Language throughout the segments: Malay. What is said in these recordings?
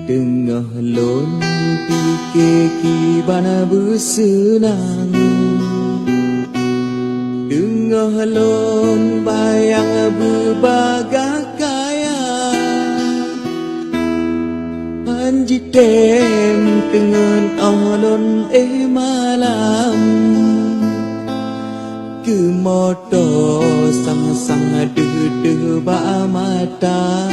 Tengah lon pikir bana bersenang, tengah lon bayang berbagai kaya, anji tem dengan alon malam, ke moto sang-sang de ba mata.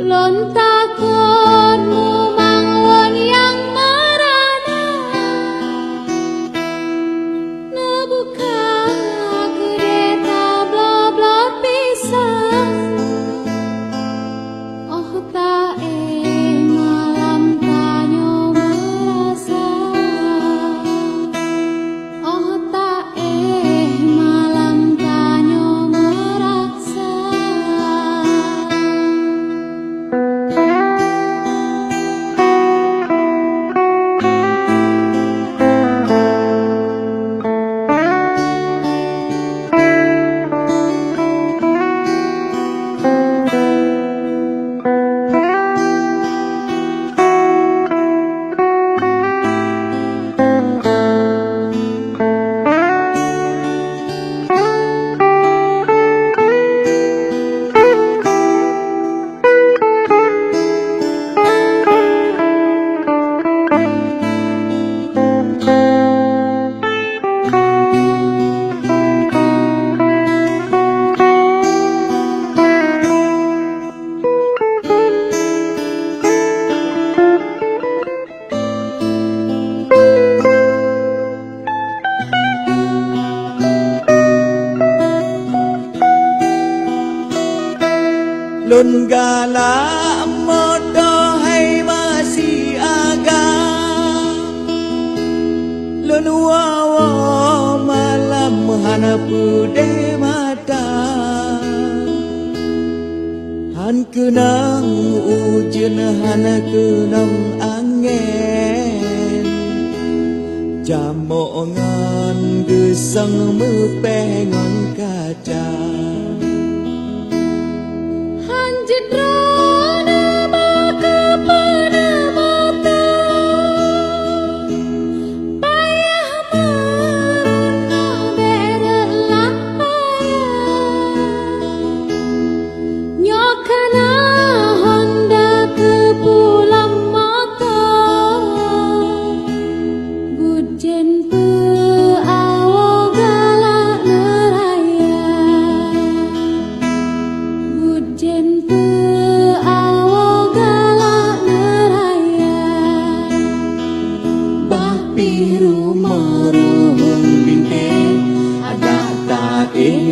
Lon takutmu manglon yang merana, nebuka kereta bla-bla pisang. Oh tak malam tanyo merasa, oh tak malam tanyo merasa. Lon gala moto hai masih agak, lon wawa malam hana pude mata, han kenang ujen hana kenang angin, jamongan gesang mepengon kaca.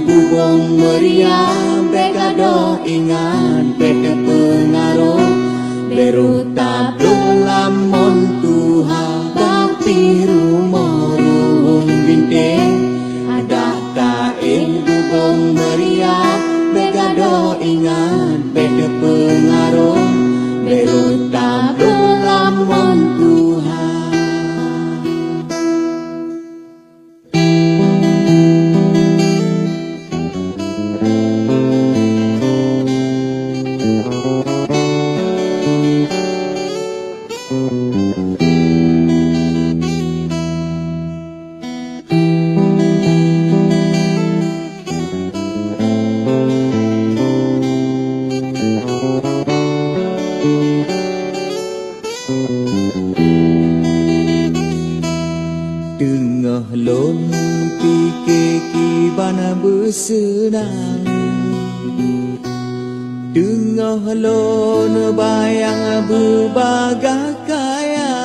Bubong meriah bekado ingan beke pengaruh beru tablo lamon tuha tapi rumorung bintang ada taing bubong meriah bekado ingan beke pengaruh beru tablo lamon tuha. Tengah lon pikir bana bersenang, tengah lon bayang berbagai kaya,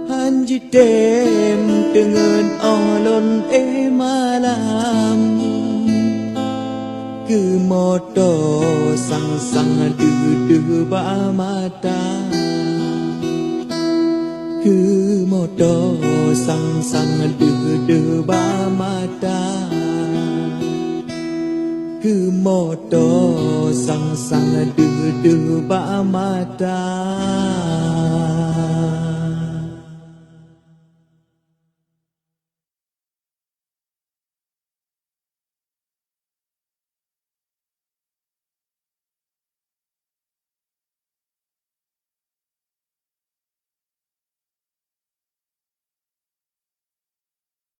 anji tem dengan alon malam, ke moto sang-sang de ba mata. Cứ một đồ sang sang đưa đưa ba mata Cứ một đồ sang sang đưa đưa ba mata